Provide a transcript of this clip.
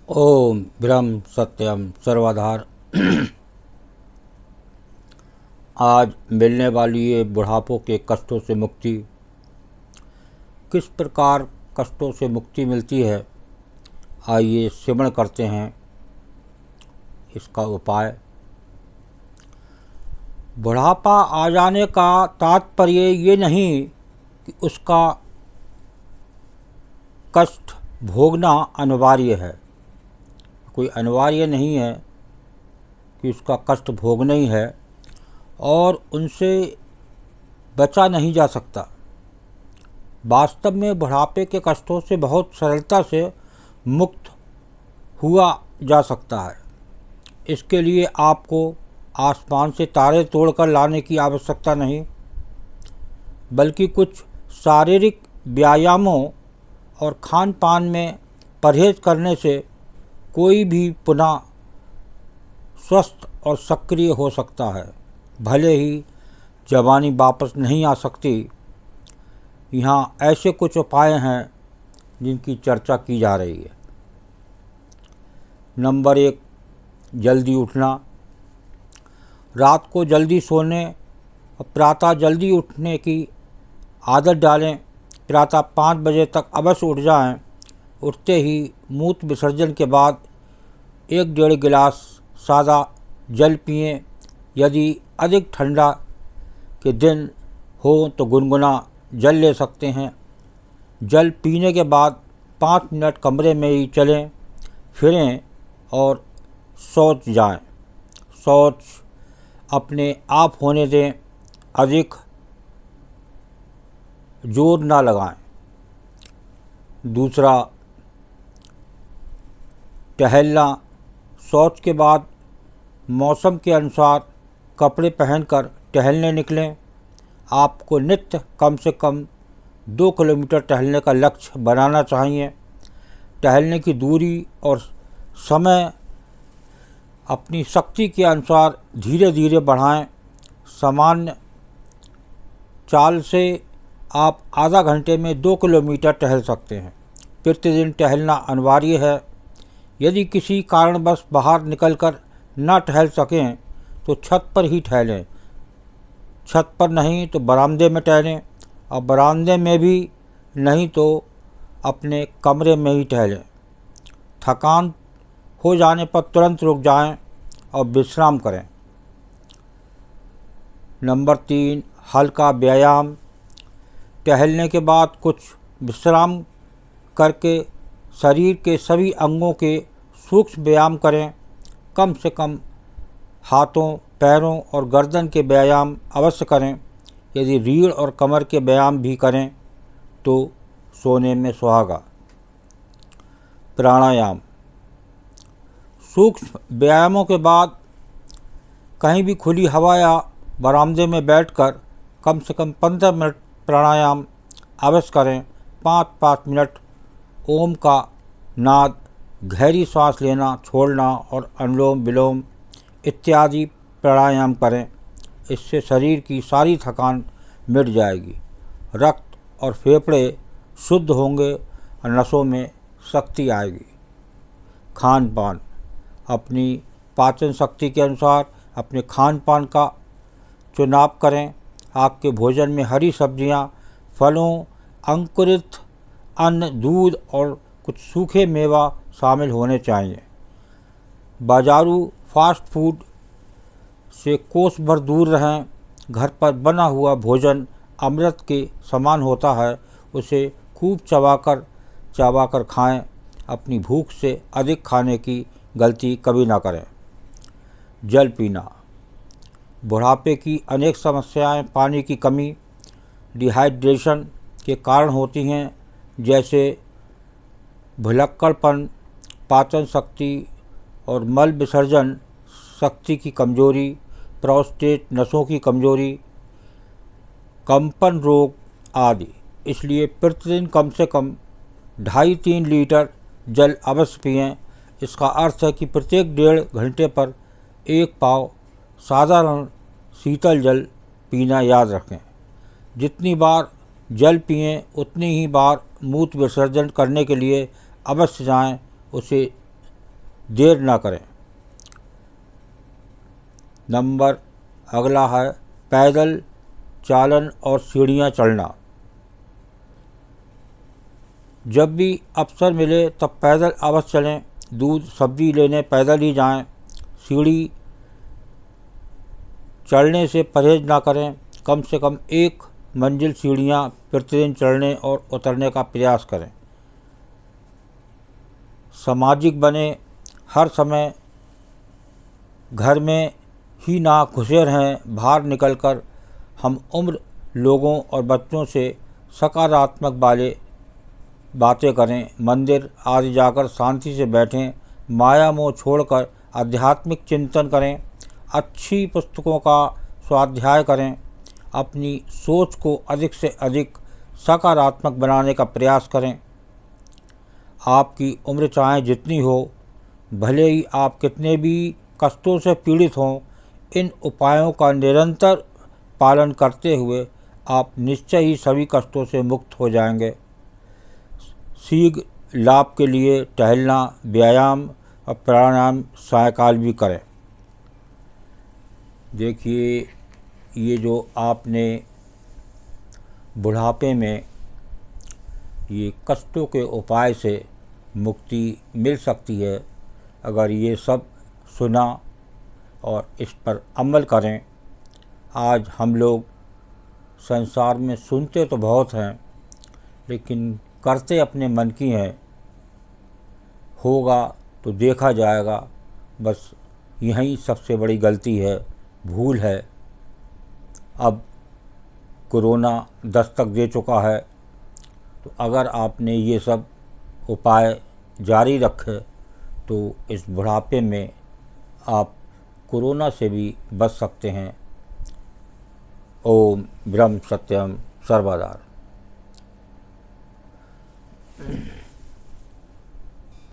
ओम ब्रह्म सत्यम सर्वाधार। आज मिलने वाली ये बुढ़ापों के कष्टों से मुक्ति, किस प्रकार कष्टों से मुक्ति मिलती है, आइए श्रवण करते हैं इसका उपाय। बुढ़ापा आ जाने का तात्पर्य ये नहीं कि उसका कष्ट भोगना अनिवार्य है। कोई अनिवार्य नहीं है कि उसका कष्ट भोगना ही है और उनसे बचा नहीं जा सकता। वास्तव में बुढ़ापे के कष्टों से बहुत सरलता से मुक्त हुआ जा सकता है। इसके लिए आपको आसमान से तारे तोड़कर लाने की आवश्यकता नहीं, बल्कि कुछ शारीरिक व्यायामों और खान पान में परहेज करने से कोई भी पुनः स्वस्थ और सक्रिय हो सकता है। भले ही जवानी वापस नहीं आ सकती, यहाँ ऐसे कुछ उपाय हैं जिनकी चर्चा की जा रही है। नंबर 1, जल्दी उठना। रात को जल्दी सोने और प्रातः जल्दी उठने की आदत डालें। प्रातः 5 बजे तक अवश्य उठ जाएं। उठते ही मूत्र विसर्जन के बाद 1-1.5 गिलास सादा जल पिएं। यदि अधिक ठंडा के दिन हो तो गुनगुना जल ले सकते हैं। जल पीने के बाद 5 मिनट कमरे में ही चलें फिरें और शौच जाएं। शौच अपने आप होने दें, अधिक जोर ना लगाएं। दूसरा, टहलना। शौच के बाद मौसम के अनुसार कपड़े पहनकर टहलने निकलें। आपको नित्य कम से कम 2 किलोमीटर टहलने का लक्ष्य बनाना चाहिए। टहलने की दूरी और समय अपनी शक्ति के अनुसार धीरे धीरे बढ़ाएं। सामान्य चाल से आप आधा घंटे में 2 किलोमीटर टहल सकते हैं। प्रतिदिन टहलना अनिवार्य है। यदि किसी कारणवश बाहर निकलकर न टहल सकें तो छत पर ही टहलें। छत पर नहीं तो बरामदे में टहलें, और बरामदे में भी नहीं तो अपने कमरे में ही टहलें। थकान हो जाने पर तुरंत रुक जाएं और विश्राम करें। नंबर 3, हल्का व्यायाम। टहलने के बाद कुछ विश्राम करके शरीर के सभी अंगों के सूक्ष्म व्यायाम करें। कम से कम हाथों, पैरों और गर्दन के व्यायाम अवश्य करें। यदि रीढ़ और कमर के व्यायाम भी करें तो सोने में सुहागा। प्राणायाम। सूक्ष्म व्यायामों के बाद कहीं भी खुली हवा या बरामदे में बैठकर कम से कम 15 मिनट प्राणायाम अवश्य करें। 5-5 मिनट ओम का नाद, गहरी सांस लेना छोड़ना और अनुलोम विलोम इत्यादि प्राणायाम करें। इससे शरीर की सारी थकान मिट जाएगी, रक्त और फेफड़े शुद्ध होंगे और नसों में शक्ति आएगी। खान पान। अपनी पाचन शक्ति के अनुसार अपने खान पान का चुनाव करें। आपके भोजन में हरी सब्जियां, फलों, अंकुरित अन्न, दूध और कुछ सूखे मेवा शामिल होने चाहिए। बाजारू फास्ट फूड से कोस भर दूर रहें। घर पर बना हुआ भोजन अमृत के समान होता है। उसे खूब चबाकर खाएं। अपनी भूख से अधिक खाने की गलती कभी ना करें। जल पीना। बुढ़ापे की अनेक समस्याएं पानी की कमी, डिहाइड्रेशन के कारण होती हैं, जैसे भुलक्कड़पन, पाचन शक्ति और मल विसर्जन शक्ति की कमजोरी, प्रोस्टेट नसों की कमजोरी, कंपन रोग आदि। इसलिए प्रतिदिन कम से कम 2.5-3 लीटर जल अवश्य पिएं। इसका अर्थ है कि प्रत्येक 1.5 घंटे पर 1 पाव साधारण शीतल जल पीना याद रखें। जितनी बार जल पिएं उतनी ही बार मूत्र विसर्जन करने के लिए अवश्य जाएं। उसे देर ना करें। नंबर अगला है पैदल चालन और सीढ़ियाँ चढ़ना। जब भी अवसर मिले तब पैदल अवश्य चलें। दूध सब्जी लेने पैदल ही जाएं। सीढ़ी चढ़ने से परहेज ना करें। कम से कम 1 मंजिल सीढ़ियाँ प्रतिदिन चढ़ने और उतरने का प्रयास करें। सामाजिक बने, हर समय घर में ही ना घुसे रहें। बाहर निकलकर हम उम्र लोगों और बच्चों से सकारात्मक वाले बातें करें। मंदिर आदि जाकर शांति से बैठें। माया मोह छोड़कर आध्यात्मिक चिंतन करें। अच्छी पुस्तकों का स्वाध्याय करें। अपनी सोच को अधिक से अधिक सकारात्मक बनाने का प्रयास करें। आपकी उम्र चाहे जितनी हो, भले ही आप कितने भी कष्टों से पीड़ित हों, इन उपायों का निरंतर पालन करते हुए आप निश्चय ही सभी कष्टों से मुक्त हो जाएंगे। शीघ्र लाभ के लिए टहलना, व्यायाम और प्राणायाम सायकाल भी करें। देखिए, ये जो आपने बुढ़ापे में ये कष्टों के उपाय से मुक्ति मिल सकती है, अगर ये सब सुना और इस पर अमल करें। आज हम लोग संसार में सुनते तो बहुत हैं, लेकिन करते अपने मन की हैं। होगा तो देखा जाएगा, बस यही सबसे बड़ी गलती है, भूल है। अब कोरोना दस्तक दे चुका है, तो अगर आपने ये सब उपाय जारी रखे तो इस बुढ़ापे में आप कोरोना से भी बच सकते हैं। ओम ब्रह्म सत्यम सर्वदा।